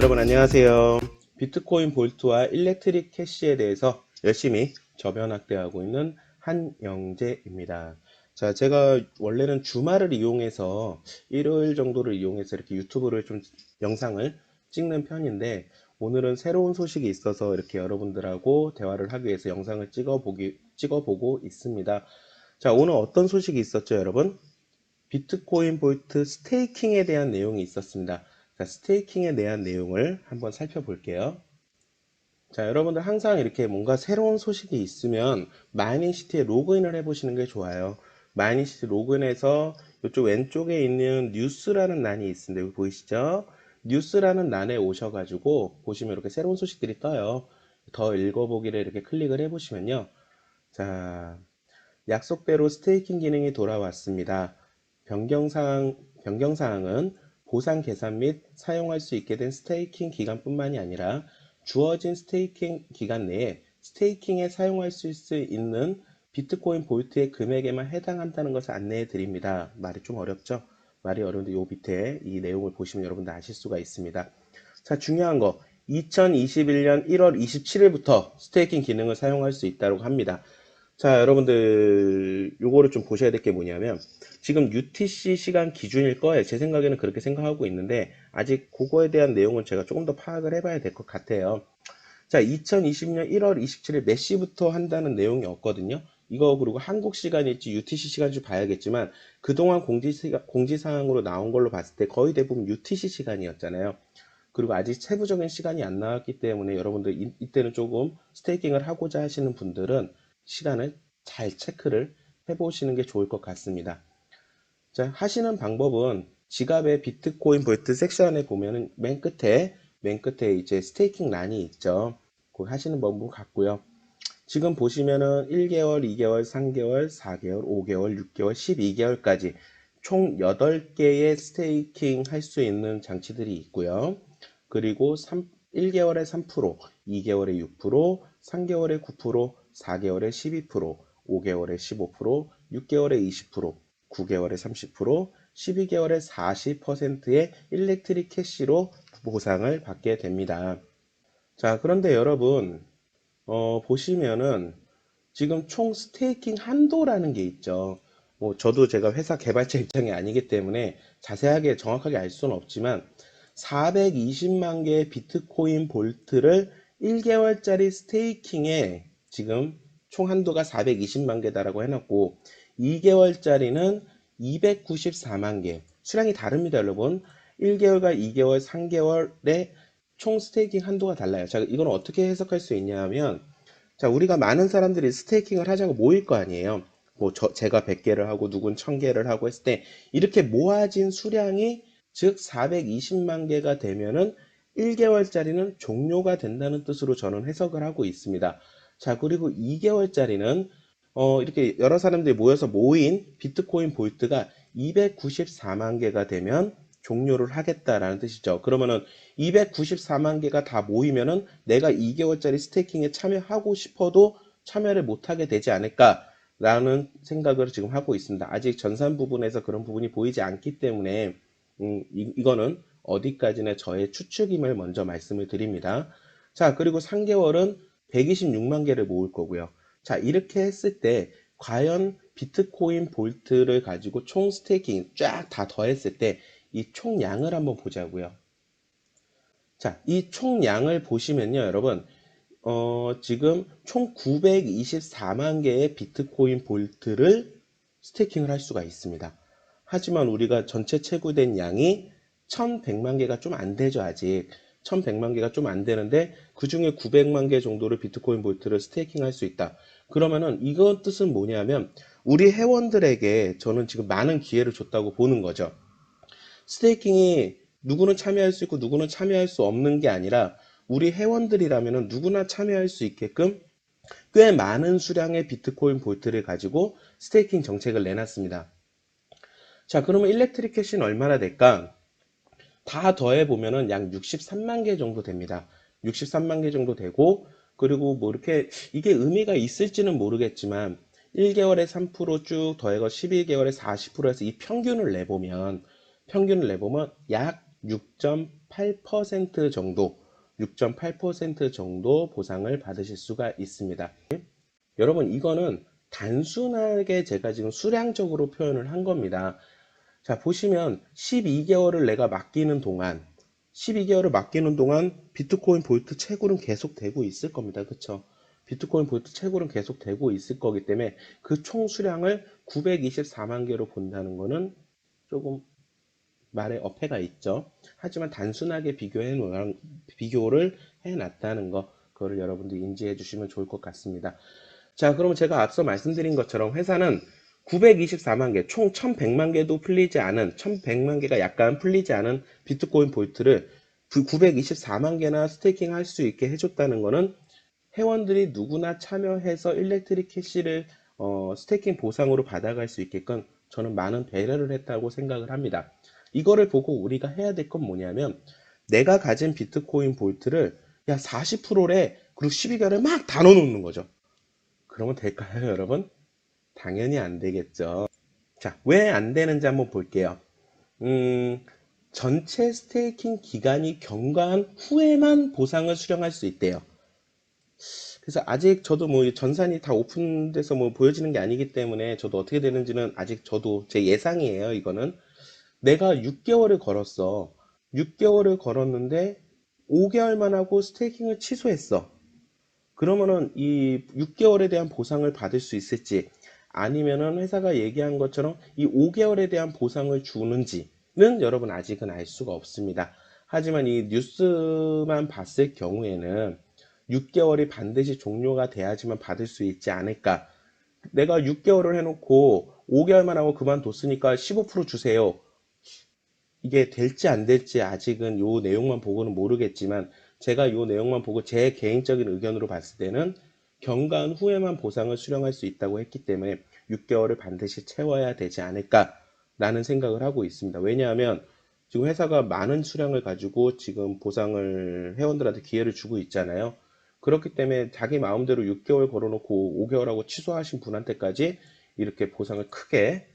여러분 안녕하세요. 비트코인 볼트와 일렉트릭 캐시에 대해서 열심히 저변 확대하고 있는 한영재입니다. 자, 제가 원래는 주말을 이용해서 일요일 정도를 이용해서 이렇게 유튜브를 좀 영상을 찍는 편인데, 오늘은 새로운 소식이 있어서 이렇게 여러분들하고 대화를 하기 위해서 영상을 찍어보고 있습니다. 자, 오늘 어떤 소식이 있었죠, 여러분? 비트코인 볼트 스테이킹에 대한 내용이 있었습니다. 자, 스테이킹에 대한 내용을 한번 살펴볼게요. 자, 여러분들 항상 이렇게 뭔가 새로운 소식이 있으면 마이닝시티에 로그인을 해보시는 게 좋아요. 마이닝시티 로그인해서 이쪽 왼쪽에 있는 뉴스라는 란이 있습니다. 여기 보이시죠? 뉴스라는 란에 오셔가지고 보시면 이렇게 새로운 소식들이 떠요. 더 읽어보기를 이렇게 클릭을 해보시면요. 자, 약속대로 스테이킹 기능이 돌아왔습니다. 변경사항은 보상 계산 및 사용할 수 있게 된 스테이킹 기간뿐만이 아니라 주어진 스테이킹 기간 내에 스테이킹에 사용할 수 있는 비트코인 볼트의 금액에만 해당한다는 것을 안내해 드립니다. 말이 좀 어렵죠? 말이 어려운데 요 밑에 이 내용을 보시면 여러분들 아실 수가 있습니다. 자, 중요한 거 2021년 1월 27일부터 스테이킹 기능을 사용할 수 있다고 합니다. 자, 여러분들 요거를 좀 보셔야 될 게 뭐냐면 지금 UTC 시간 기준일 거예요. 제 생각에는 그렇게 생각하고 있는데 아직 그거에 대한 내용은 제가 조금 더 파악을 해봐야 될 것 같아요. 자, 2020년 1월 27일 몇 시부터 한다는 내용이 없거든요. 이거 그리고 한국 시간일지 UTC 시간일지 봐야겠지만 그동안 공지사항으로 나온 걸로 봤을 때 거의 대부분 UTC 시간이었잖아요. 그리고 아직 세부적인 시간이 안 나왔기 때문에 여러분들 이때는 조금 스테이킹을 하고자 하시는 분들은 시간을 잘 체크를 해보시는 게 좋을 것 같습니다. 자, 하시는 방법은 지갑의 비트코인 볼트 섹션에 보면은 맨 끝에 이제 스테이킹 란이 있죠. 그거 하시는 방법 같고요. 지금 보시면은 1개월, 2개월, 3개월, 4개월, 5개월, 6개월, 12개월까지 총 8개의 스테이킹 할 수 있는 장치들이 있고요. 그리고 1개월에 3%, 2개월에 6%, 3개월에 9%, 4개월에 12%, 5개월에 15%, 6개월에 20%, 9개월에 30%, 12개월에 40%의 일렉트릭 캐시로 보상을 받게 됩니다. 자, 그런데 여러분, 보시면은 지금 총 스테이킹 한도라는 게 있죠. 뭐 저도 제가 회사 개발자 입장이 아니기 때문에 자세하게 정확하게 알 수는 없지만 420만 개의 비트코인 볼트를 1개월짜리 스테이킹에 지금 총 한도가 420만 개다라고 해놨고 2개월짜리는 294만 개. 수량이 다릅니다, 여러분. 1개월과 2개월, 3개월의 총 스테이킹 한도가 달라요. 자, 이건 어떻게 해석할 수 있냐 하면 자, 우리가 많은 사람들이 스테이킹을 하자고 모일 거 아니에요. 뭐 제가 100개를 하고 누군 1000개를 하고 했을 때 이렇게 모아진 수량이 즉 420만 개가 되면은 1개월짜리는 종료가 된다는 뜻으로 저는 해석을 하고 있습니다. 자, 그리고 2개월짜리는 이렇게 여러 사람들이 모여서 모인 비트코인 볼트가 294만 개가 되면 종료를 하겠다라는 뜻이죠. 그러면은 294만 개가 다 모이면은 내가 2개월짜리 스테이킹에 참여하고 싶어도 참여를 못하게 되지 않을까라는 생각을 지금 하고 있습니다. 아직 전산 부분에서 그런 부분이 보이지 않기 때문에 이거는 어디까지나 저의 추측임을 먼저 말씀을 드립니다. 자, 그리고 3개월은 126만 개를 모을 거고요. 자, 이렇게 했을 때 과연 비트코인 볼트를 가지고 총 스테이킹 쫙 다 더했을 때 이 총량을 한번 보자고요. 자, 이 총량을 보시면요, 여러분, 지금 총 924만 개의 비트코인 볼트를 스테이킹을 할 수가 있습니다. 하지만 우리가 전체 채굴된 양이 1100만 개가 좀 안 되죠, 아직. 1100만 개가 좀 안 되는데, 그 중에 900만 개 정도를 비트코인 볼트를 스테이킹 할 수 있다. 그러면은, 이건 뜻은 뭐냐면, 우리 회원들에게 저는 지금 많은 기회를 줬다고 보는 거죠. 스테이킹이 누구는 참여할 수 있고 누구는 참여할 수 없는 게 아니라 우리 회원들이라면 누구나 참여할 수 있게끔 꽤 많은 수량의 비트코인 볼트를 가지고 스테이킹 정책을 내놨습니다. 자, 그러면 일렉트릭 캐시는 얼마나 될까? 다 더해보면은 약 63만 개 정도 됩니다. 63만 개 정도 되고, 그리고 뭐 이렇게 이게 의미가 있을지는 모르겠지만 1개월에 3%쭉 더해서 11개월에 40%에서 이 평균을 내보면 약 6.8% 정도, 6.8% 정도 보상을 받으실 수가 있습니다. 여러분, 이거는 단순하게 제가 지금 수량적으로 표현을 한 겁니다. 자, 보시면 12개월을 내가 맡기는 동안 12개월을 맡기는 동안 비트코인 볼트 채굴은 계속 되고 있을 겁니다. 그쵸? 비트코인 볼트 채굴은 계속 되고 있을 거기 때문에 그 총 수량을 924만 개로 본다는 거는 조금 말에 어폐가 있죠. 하지만 단순하게 비교를 해놨다는 거, 그거를 여러분들이 인지해 주시면 좋을 것 같습니다. 자, 그러면 제가 앞서 말씀드린 것처럼 회사는 924만 개, 총 1100만 개도 풀리지 않은, 1100만 개가 약간 풀리지 않은 비트코인 볼트를 924만 개나 스테이킹 할 수 있게 해줬다는 거는 회원들이 누구나 참여해서 일렉트릭 캐시를 스테이킹 보상으로 받아갈 수 있게끔 저는 많은 배려를 했다고 생각을 합니다. 이거를 보고 우리가 해야 될 건 뭐냐면, 내가 가진 비트코인 볼트를 야 40%래, 그리고 12개월에 막 다 넣어놓는 거죠. 그러면 될까요, 여러분? 당연히 안 되겠죠. 자, 왜 안 되는지 한번 볼게요. 음, 전체 스테이킹 기간이 경과한 후에만 보상을 수령할 수 있대요. 그래서 아직 저도 뭐 전산이 다 오픈돼서 뭐 보여지는 게 아니기 때문에 저도 어떻게 되는지는 아직 저도 제 예상이에요, 이거는. 내가 6개월을 걸었어. 6개월을 걸었는데 5개월만 하고 스테이킹을 취소했어. 그러면은 이 6개월에 대한 보상을 받을 수 있을지, 아니면은 회사가 얘기한 것처럼 이 5개월에 대한 보상을 주는지는 여러분 아직은 알 수가 없습니다. 하지만 이 뉴스만 봤을 경우에는 6개월이 반드시 종료가 돼야지만 받을 수 있지 않을까. 내가 6개월을 해놓고 5개월만 하고 그만뒀으니까 15% 주세요. 이게 될지 안 될지 아직은 요 내용만 보고는 모르겠지만, 제가 요 내용만 보고 제 개인적인 의견으로 봤을 때는 경과한 후에만 보상을 수령할 수 있다고 했기 때문에 6개월을 반드시 채워야 되지 않을까라는 생각을 하고 있습니다. 왜냐하면 지금 회사가 많은 수량을 가지고 지금 보상을 회원들한테 기회를 주고 있잖아요. 그렇기 때문에 자기 마음대로 6개월 걸어놓고 5개월하고 취소하신 분한테까지 이렇게 보상을 크게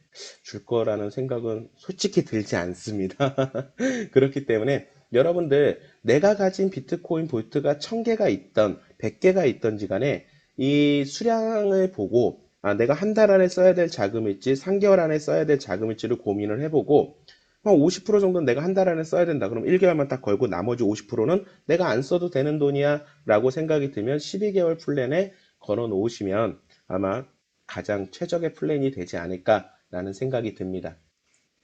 줄 거라는 생각은 솔직히 들지 않습니다. 그렇기 때문에 여러분들, 내가 가진 비트코인 볼트가 1000개가 있던 100개가 있던지 간에 이 수량을 보고, 아, 내가 한 달 안에 써야 될 자금일지 3개월 안에 써야 될 자금일지를 고민을 해보고, 한 50% 정도는 내가 한 달 안에 써야 된다. 그럼 1개월만 딱 걸고 나머지 50%는 내가 안 써도 되는 돈이야 라고 생각이 들면 12개월 플랜에 걸어 놓으시면 아마 가장 최적의 플랜이 되지 않을까라는 생각이 듭니다.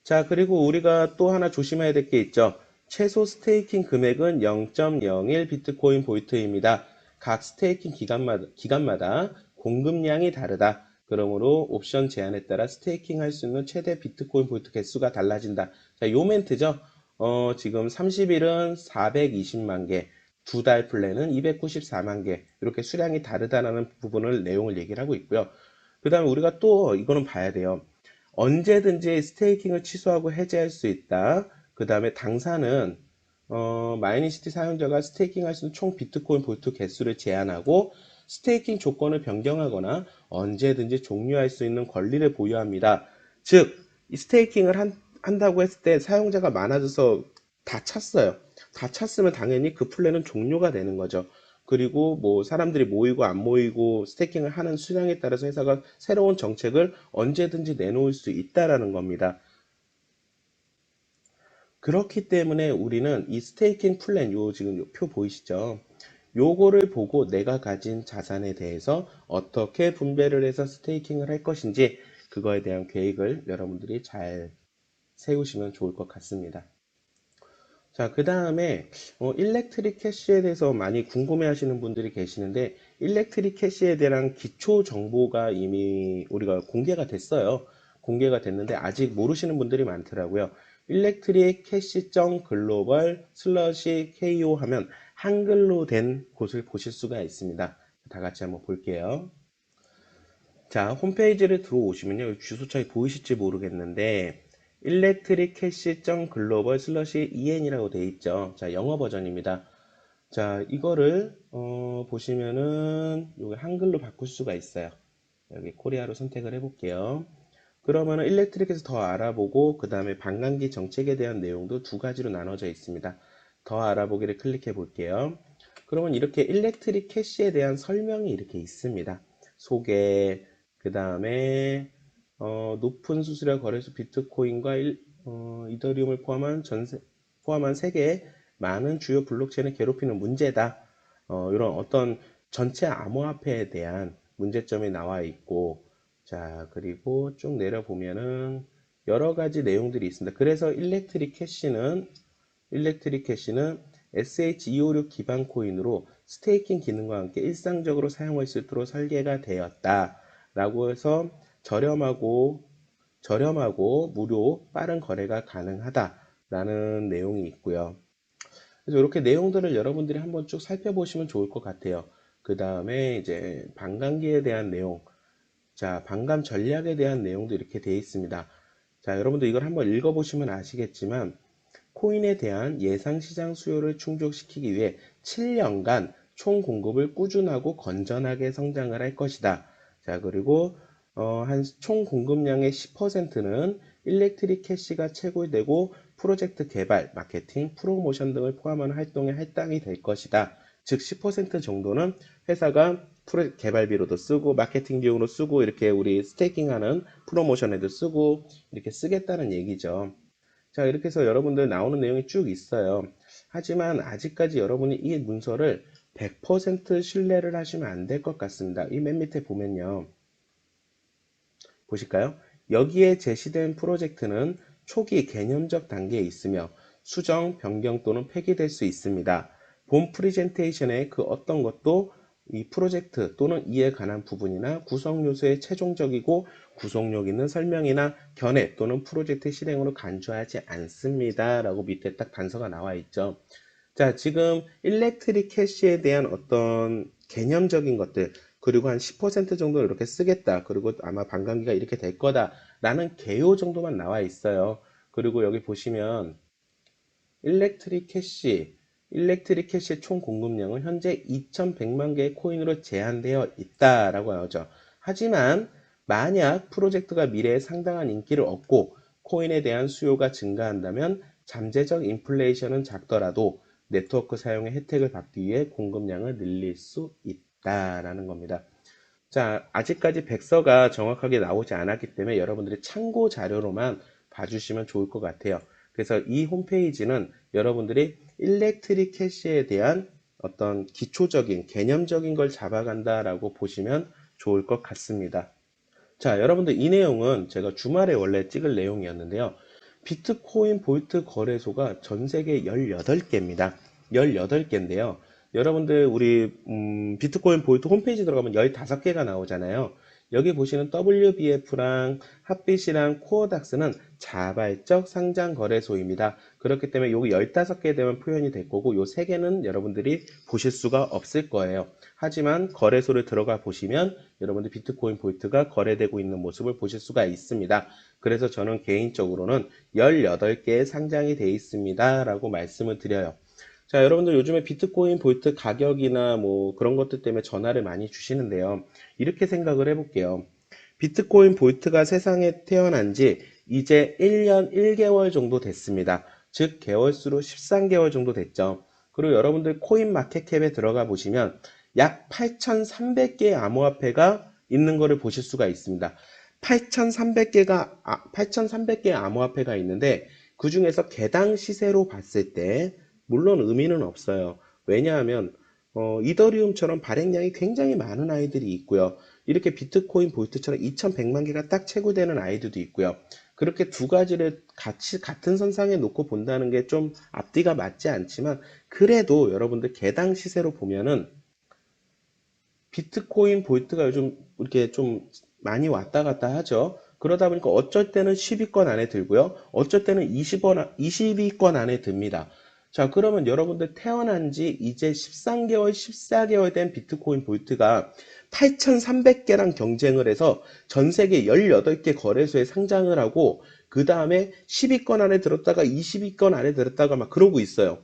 자, 그리고 우리가 또 하나 조심해야 될 게 있죠. 최소 스테이킹 금액은 0.01 비트코인 볼트입니다. 각 스테이킹 기간마다 공급량이 다르다. 그러므로 옵션 제한에 따라 스테이킹 할 수 있는 최대 비트코인 볼트 개수가 달라진다. 자, 요 멘트죠. 지금 30일은 420만 개, 두 달 플랜은 294만 개, 이렇게 수량이 다르다는 부분을 내용을 얘기를 하고 있고요. 그 다음에 우리가 또 이거는 봐야 돼요. 언제든지 스테이킹을 취소하고 해제할 수 있다. 그 다음에 당사는 마이니시티 사용자가 스테이킹할 수 있는 총 비트코인 볼트 개수를 제한하고 스테이킹 조건을 변경하거나 언제든지 종료할 수 있는 권리를 보유합니다. 즉, 이 스테이킹을 한다고 했을 때 사용자가 많아져서 다 찼어요. 다 찼으면 당연히 그 플랜은 종료가 되는 거죠. 그리고 뭐 사람들이 모이고 안 모이고 스테이킹을 하는 수량에 따라서 회사가 새로운 정책을 언제든지 내놓을 수 있다라는 겁니다. 그렇기 때문에 우리는 이 스테이킹 플랜, 요 지금 요 표 보이시죠? 요거를 보고 내가 가진 자산에 대해서 어떻게 분배를 해서 스테이킹을 할 것인지, 그거에 대한 계획을 여러분들이 잘 세우시면 좋을 것 같습니다. 자, 그 다음에 일렉트릭 캐시에 대해서 많이 궁금해 하시는 분들이 계시는데, 일렉트릭 캐시에 대한 기초 정보가 이미 우리가 공개가 됐어요. 공개가 됐는데 아직 모르시는 분들이 많더라고요. 일렉트릭 캐시 글로벌 슬러시 KO 하면 한글로 된 곳을 보실 수가 있습니다. 다 같이 한번 볼게요. 자, 홈페이지를 들어오시면요. 주소창이 보이실지 모르겠는데 일렉트릭 캐시 글로벌 슬러시 en이라고 되어 있죠. 자, 영어 버전입니다. 자, 이거를 보시면은 여기 한글로 바꿀 수가 있어요. 여기 코리아로 선택을 해볼게요. 그러면은 일렉트릭에서 더 알아보고 그 다음에 반감기 정책에 대한 내용도 두 가지로 나눠져 있습니다. 더 알아보기를 클릭해 볼게요. 그러면 이렇게 일렉트릭 캐시에 대한 설명이 이렇게 있습니다. 소개, 그 다음에 높은 수수료 거래소 비트코인과 이더리움을 포함한 세계의 많은 주요 블록체인을 괴롭히는 문제다. 이런 어떤 전체 암호화폐에 대한 문제점이 나와 있고, 자, 그리고 쭉 내려보면은 여러 가지 내용들이 있습니다. 그래서 일렉트릭 캐시는 SH256 기반 코인으로 스테이킹 기능과 함께 일상적으로 사용할 수 있도록 설계가 되었다. 라고 해서 저렴하고 무료 빠른 거래가 가능하다라는 내용이 있고요. 그래서 이렇게 내용들을 여러분들이 한번 쭉 살펴보시면 좋을 것 같아요. 그 다음에 이제 반감기에 대한 내용, 자, 반감 전략에 대한 내용도 이렇게 되어 있습니다. 자, 여러분들 이걸 한번 읽어보시면 아시겠지만 코인에 대한 예상 시장 수요를 충족시키기 위해 7년간 총 공급을 꾸준하고 건전하게 성장을 할 것이다. 자, 그리고 한 총 공급량의 10%는 일렉트릭 캐시가 채굴되고 프로젝트 개발, 마케팅, 프로모션 등을 포함한 활동에 할당이 될 것이다. 즉 10% 정도는 회사가 개발비로도 쓰고 마케팅 비용으로 쓰고 이렇게 우리 스테이킹하는 프로모션에도 쓰고 이렇게 쓰겠다는 얘기죠. 자, 이렇게 해서 여러분들 나오는 내용이 쭉 있어요. 하지만 아직까지 여러분이 이 문서를 100% 신뢰를 하시면 안 될 것 같습니다. 이 맨 밑에 보면요. 보실까요? 여기에 제시된 프로젝트는 초기 개념적 단계에 있으며 수정, 변경 또는 폐기될 수 있습니다. 본 프레젠테이션의 그 어떤 것도 이 프로젝트 또는 이에 관한 부분이나 구성 요소의 최종적이고 구속력 있는 설명이나 견해 또는 프로젝트 실행으로 간주하지 않습니다. 라고 밑에 딱 단서가 나와 있죠. 자, 지금 일렉트릭 캐시에 대한 어떤 개념적인 것들, 그리고 한 10% 정도 이렇게 쓰겠다. 그리고 아마 반감기가 이렇게 될 거다. 라는 개요 정도만 나와 있어요. 그리고 여기 보시면 일렉트릭 캐시의 총 공급량은 현재 2100만 개의 코인으로 제한되어 있다라고 나오죠. 하지만 만약 프로젝트가 미래에 상당한 인기를 얻고 코인에 대한 수요가 증가한다면 잠재적 인플레이션은 작더라도 네트워크 사용의 혜택을 받기 위해 공급량을 늘릴 수 있다라는 겁니다. 자, 아직까지 백서가 정확하게 나오지 않았기 때문에 여러분들이 참고 자료로만 봐주시면 좋을 것 같아요. 그래서 이 홈페이지는 여러분들이 일렉트릭 캐시에 대한 어떤 기초적인 개념적인 걸 잡아간다라고 보시면 좋을 것 같습니다. 자, 여러분들 이 내용은 제가 주말에 원래 찍을 내용이었는데요. 비트코인 볼트 거래소가 전 세계 18개입니다. 18개인데요. 여러분들 우리 비트코인 볼트 홈페이지 들어가면 15개가 나오잖아요. 여기 보시는 WBF랑 핫빗이랑 코어닥스는 자발적 상장 거래소입니다. 그렇기 때문에 여기 15개 되면 표현이 될 거고 요 3개는 여러분들이 보실 수가 없을 거예요. 하지만 거래소를 들어가 보시면 여러분들 비트코인 볼트가 거래되고 있는 모습을 보실 수가 있습니다. 그래서 저는 개인적으로는 18개의 상장이 되어 있습니다. 라고 말씀을 드려요. 자, 여러분들 요즘에 비트코인 볼트 가격이나 뭐 그런 것들 때문에 전화를 많이 주시는데요. 이렇게 생각을 해볼게요. 비트코인 볼트가 세상에 태어난 지 이제 1년 1개월 정도 됐습니다. 즉, 개월수로 13개월 정도 됐죠. 그리고 여러분들 코인 마켓캡에 들어가 보시면 약 8,300개의 암호화폐가 있는 것을 보실 수가 있습니다. 8,300개의 암호화폐가 있는데 그 중에서 개당 시세로 봤을 때 물론 의미는 없어요. 왜냐하면 이더리움처럼 발행량이 굉장히 많은 아이들이 있고요. 이렇게 비트코인 볼트처럼 2100만 개가 딱 채굴되는 아이들도 있고요. 그렇게 두 가지를 같이 같은 선상에 놓고 본다는 게 좀 앞뒤가 맞지 않지만 그래도 여러분들 개당 시세로 보면은 비트코인 볼트가 요즘 이렇게 좀 많이 왔다 갔다 하죠. 그러다 보니까 어쩔 때는 10위권 안에 들고요. 어쩔 때는 20위권 안에 듭니다. 자, 그러면 여러분들 태어난 지 이제 13개월, 14개월 된 비트코인 볼트가 8,300개랑 경쟁을 해서 전 세계 18개 거래소에 상장을 하고 그 다음에 10위권 안에 들었다가 20위권 안에 들었다가 막 그러고 있어요.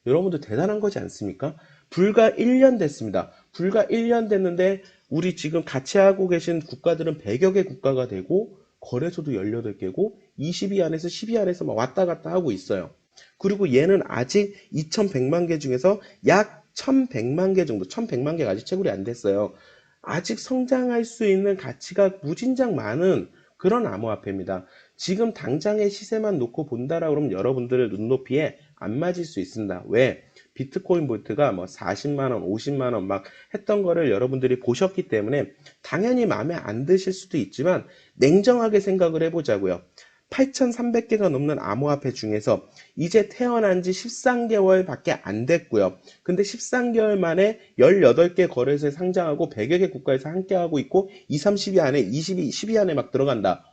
여러분들 대단한 거지 않습니까? 불과 1년 됐습니다. 불과 1년 됐는데 우리 지금 같이 하고 계신 국가들은 100여 개 국가가 되고 거래소도 18개고 20위 안에서 10위 안에서 막 왔다 갔다 하고 있어요. 그리고 얘는 아직 2100만 개 중에서 약 1100만 개 정도, 1100만 개가 아직 채굴이 안 됐어요. 아직 성장할 수 있는 가치가 무진장 많은 그런 암호화폐입니다. 지금 당장의 시세만 놓고 본다라고 그러면 여러분들의 눈높이에 안 맞을 수 있습니다. 왜? 비트코인 볼트가 뭐 40만원, 50만원 막 했던 거를 여러분들이 보셨기 때문에 당연히 마음에 안 드실 수도 있지만 냉정하게 생각을 해보자고요. 8,300개가 넘는 암호화폐 중에서 이제 태어난 지 13개월 밖에 안 됐고요. 근데 13개월 만에 18개 거래소에 상장하고 100여 개 국가에서 함께하고 있고 2, 30위 안에 20위, 10위 안에 막 들어간다.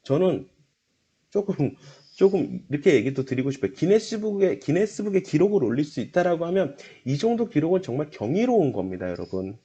저는 조금 이렇게 얘기도 드리고 싶어요. 기네스북에 기록을 올릴 수 있다라고 하면 이 정도 기록은 정말 경이로운 겁니다, 여러분.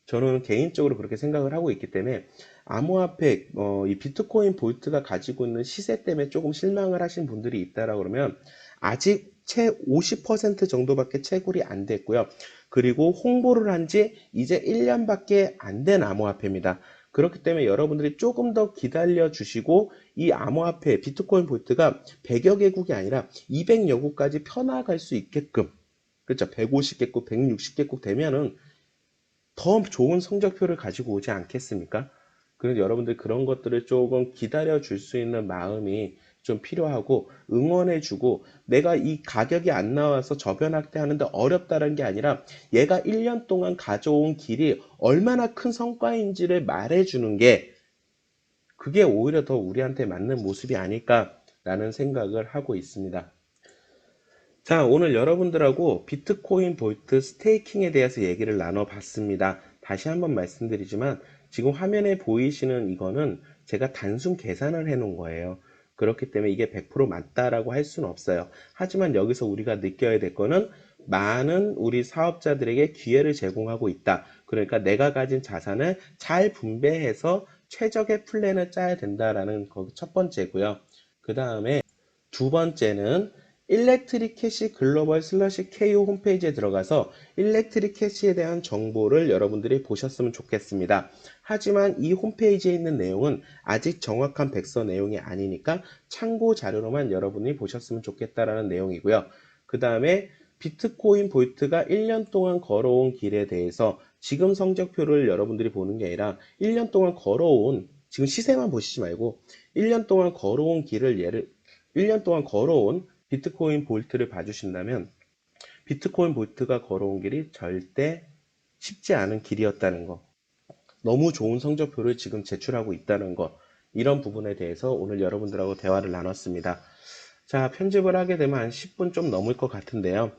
저는 개인적으로 그렇게 생각을 하고 있기 때문에 암호화폐, 이 비트코인 볼트가 가지고 있는 시세 때문에 조금 실망을 하신 분들이 있다라고 그러면 아직 채 50% 정도밖에 채굴이 안 됐고요. 그리고 홍보를 한 지 이제 1년밖에 안 된 암호화폐입니다. 그렇기 때문에 여러분들이 조금 더 기다려 주시고 이 암호화폐 비트코인 볼트가 100여 개국이 아니라 200여 국까지 펴나갈 수 있게끔, 그렇죠? 150개국, 160개국 되면은 더 좋은 성적표를 가지고 오지 않겠습니까? 그래서 여러분들 그런 것들을 조금 기다려 줄 수 있는 마음이 좀 필요하고 응원해주고, 내가 이 가격이 안 나와서 저변 확대하는데 어렵다는 게 아니라 얘가 1년 동안 가져온 길이 얼마나 큰 성과인지를 말해주는 게, 그게 오히려 더 우리한테 맞는 모습이 아닐까라는 생각을 하고 있습니다. 자, 오늘 여러분들하고 비트코인 볼트 스테이킹에 대해서 얘기를 나눠봤습니다. 다시 한번 말씀드리지만 지금 화면에 보이시는 이거는 제가 단순 계산을 해 놓은 거예요. 그렇기 때문에 이게 100% 맞다라고 할 수는 없어요. 하지만 여기서 우리가 느껴야 될 거는 많은 우리 사업자들에게 기회를 제공하고 있다. 그러니까 내가 가진 자산을 잘 분배해서 최적의 플랜을 짜야 된다라는 거 첫 번째고요. 그 다음에 두 번째는 일렉트릭 캐시 글로벌 슬러시 KO 홈페이지에 들어가서 일렉트릭 캐시에 대한 정보를 여러분들이 보셨으면 좋겠습니다. 하지만 이 홈페이지에 있는 내용은 아직 정확한 백서 내용이 아니니까 참고 자료로만 여러분이 보셨으면 좋겠다라는 내용이고요. 그 다음에 비트코인 볼트가 1년 동안 걸어온 길에 대해서 지금 성적표를 여러분들이 보는 게 아니라 1년 동안 걸어온, 지금 시세만 보시지 말고 1년 동안 걸어온 길을 1년 동안 걸어온 비트코인 볼트를 봐주신다면 비트코인 볼트가 걸어온 길이 절대 쉽지 않은 길이었다는 거, 너무 좋은 성적표를 지금 제출하고 있다는 거, 이런 부분에 대해서 오늘 여러분들하고 대화를 나눴습니다. 자, 편집을 하게 되면 한 10분 좀 넘을 것 같은데요.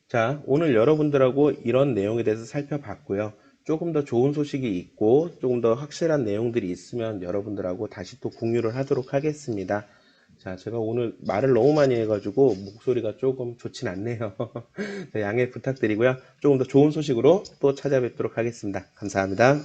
자, 오늘 여러분들하고 이런 내용에 대해서 살펴봤고요. 조금 더 좋은 소식이 있고 조금 더 확실한 내용들이 있으면 여러분들하고 다시 또 공유를 하도록 하겠습니다. 자, 제가 오늘 말을 너무 많이 해가지고 목소리가 조금 좋진 않네요. 양해 부탁드리고요. 조금 더 좋은 소식으로 또 찾아뵙도록 하겠습니다. 감사합니다.